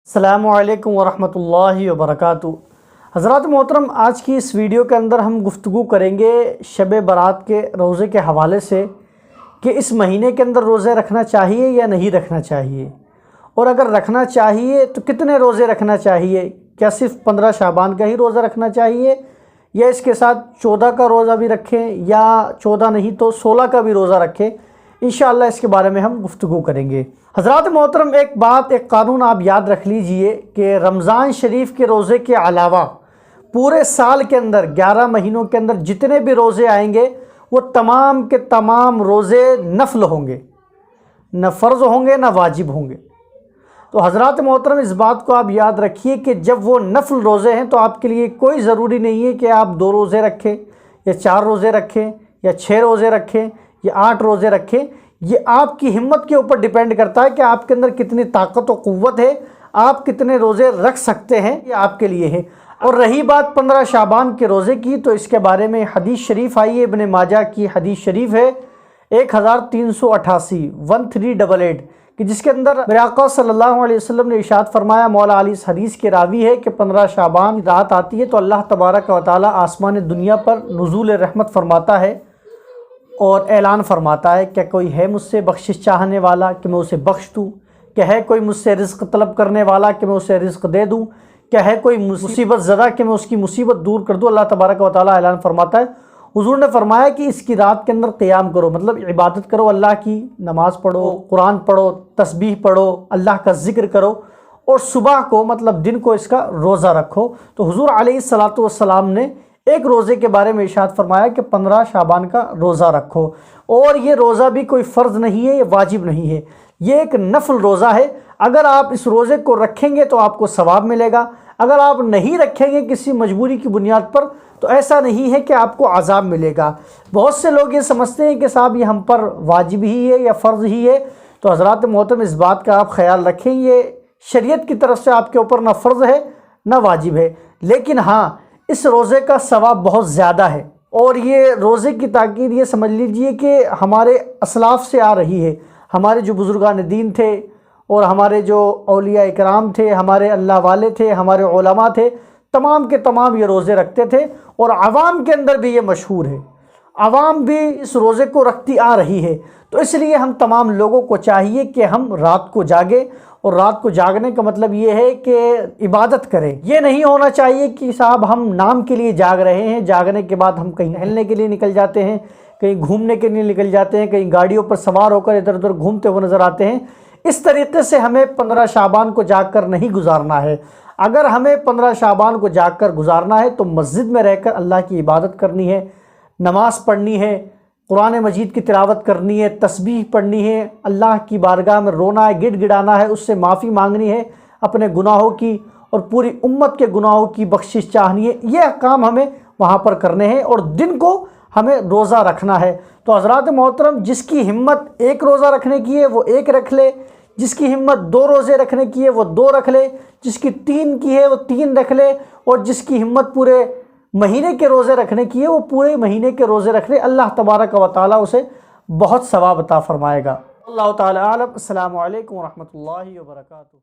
السلام علیکم ورحمۃ اللہ وبرکاتہ۔ حضرات محترم، آج کی اس ویڈیو کے اندر ہم گفتگو کریں گے شب برات کے روزے کے حوالے سے کہ اس مہینے کے اندر روزے رکھنا چاہیے یا نہیں رکھنا چاہیے، اور اگر رکھنا چاہیے تو کتنے روزے رکھنا چاہیے۔ کیا صرف 15 شعبان کا ہی روزہ رکھنا چاہیے یا اس کے ساتھ 14 کا روزہ بھی رکھیں، یا 14 نہیں تو 16 کا بھی روزہ رکھیں؟ انشاءاللہ اس کے بارے میں ہم گفتگو کریں گے۔ حضرات محترم، ایک قانون آپ یاد رکھ لیجئے کہ رمضان شریف کے روزے کے علاوہ پورے سال کے اندر 11 مہینوں کے اندر جتنے بھی روزے آئیں گے وہ تمام کے تمام روزے نفل ہوں گے، نہ فرض ہوں گے نہ واجب ہوں گے۔ تو حضرات محترم، اس بات کو آپ یاد رکھیے کہ جب وہ نفل روزے ہیں تو آپ کے لیے کوئی ضروری نہیں ہے کہ آپ 2 روزے رکھیں یا 4 روزے رکھیں یا 6 روزے رکھیں یا 8 روزے رکھیں۔ یہ آپ کی ہمت کے اوپر ڈیپینڈ کرتا ہے کہ آپ کے اندر کتنی طاقت و قوت ہے، آپ کتنے روزے رکھ سکتے ہیں، یہ آپ کے لیے ہے۔ اور رہی بات 15 شعبان کے روزے کی، تو اس کے بارے میں حدیث شریف آئی ہے، ابن ماجہ کی حدیث شریف ہے 1388 1388، کہ جس کے اندر میرے آقا صلی اللہ علیہ وسلم نے ارشاد فرمایا، مولا علی اس حدیث کے راوی ہے کہ 15 شعبان رات آتی ہے تو اللہ تبارک و تعالی آسمان دنیا پر نزول رحمت فرماتا ہے اور اعلان فرماتا ہے کہ کوئی ہے مجھ سے بخشش چاہنے والا کہ میں اسے بخش دوں، کہ ہے کوئی مجھ سے رزق طلب کرنے والا کہ میں اسے رزق دے دوں، کہ ہے کوئی مصیبت زدہ کہ میں اس کی مصیبت دور کر دوں۔ اللہ تبارک و تعالیٰ اعلان فرماتا ہے۔ حضور نے فرمایا کہ اس کی رات کے اندر قیام کرو، مطلب عبادت کرو، اللہ کی نماز پڑھو، قرآن پڑھو، تسبیح پڑھو، اللہ کا ذکر کرو، اور صبح کو مطلب دن کو اس کا روزہ رکھو۔ تو حضور علیہ الصلاۃ والسلام نے ایک روزے کے بارے میں ارشاد فرمایا کہ 15 شعبان کا روزہ رکھو، اور یہ روزہ بھی کوئی فرض نہیں ہے، یہ واجب نہیں ہے، یہ ایک نفل روزہ ہے۔ اگر آپ اس روزے کو رکھیں گے تو آپ کو ثواب ملے گا، اگر آپ نہیں رکھیں گے کسی مجبوری کی بنیاد پر تو ایسا نہیں ہے کہ آپ کو عذاب ملے گا۔ بہت سے لوگ یہ سمجھتے ہیں کہ صاحب یہ ہم پر واجب ہی ہے یا فرض ہی ہے۔ تو حضرات محترم، اس بات کا آپ خیال رکھیں، یہ شریعت کی طرف سے آپ کے اوپر نہ فرض ہے نہ واجب ہے، لیکن ہاں اس روزے کا ثواب بہت زیادہ ہے۔ اور یہ روزے کی تاکید یہ سمجھ لیجئے کہ ہمارے اسلاف سے آ رہی ہے، ہمارے جو بزرگان دین تھے اور ہمارے جو اولیاء اکرام تھے، ہمارے اللہ والے تھے، ہمارے علماء تھے، تمام کے تمام یہ روزے رکھتے تھے، اور عوام کے اندر بھی یہ مشہور ہے، عوام بھی اس روزے کو رکھتی آ رہی ہے۔ تو اس لیے ہم تمام لوگوں کو چاہیے کہ ہم رات کو جاگیں، اور رات کو جاگنے کا مطلب یہ ہے کہ عبادت کریں۔ یہ نہیں ہونا چاہیے کہ صاحب ہم نام کے لیے جاگ رہے ہیں، جاگنے کے بعد ہم کہیں ٹہلنے کے لیے نکل جاتے ہیں، کہیں گھومنے کے لیے نکل جاتے ہیں، کہیں گاڑیوں پر سوار ہو کر ادھر ادھر گھومتے ہوئے نظر آتے ہیں۔ اس طریقے سے ہمیں 15 شعبان کو جاگ کر نہیں گزارنا ہے۔ اگر ہمیں 15 شعبان کو جاگ کر گزارنا ہے تو مسجد میں رہ کر اللہ کی عبادت کرنی ہے، نماز پڑھنی ہے، قرآن مجید کی تلاوت کرنی ہے، تسبیح پڑھنی ہے، اللہ کی بارگاہ میں رونا ہے، گڑ گڑانا ہے، اس سے معافی مانگنی ہے اپنے گناہوں کی، اور پوری امت کے گناہوں کی بخشش چاہنی ہے۔ یہ کام ہمیں وہاں پر کرنے ہیں، اور دن کو ہمیں روزہ رکھنا ہے۔ تو حضرات محترم، جس کی ہمت 1 روزہ رکھنے کی ہے وہ 1 رکھ لے، جس کی ہمت 2 روزے رکھنے کی ہے وہ 2 رکھ لے، جس کی 3 کی ہے وہ 3 رکھ لے، اور جس کی ہمت پورے مہینے کے روزے رکھنے کی ہے وہ پورے مہینے کے روزے رکھ لے۔ اللہ تبارک و تعالیٰ اسے بہت ثواب عطا فرمائے گا۔ اللہ تعالیٰ عالم۔ السلام علیکم ورحمۃ اللہ وبرکاتہ۔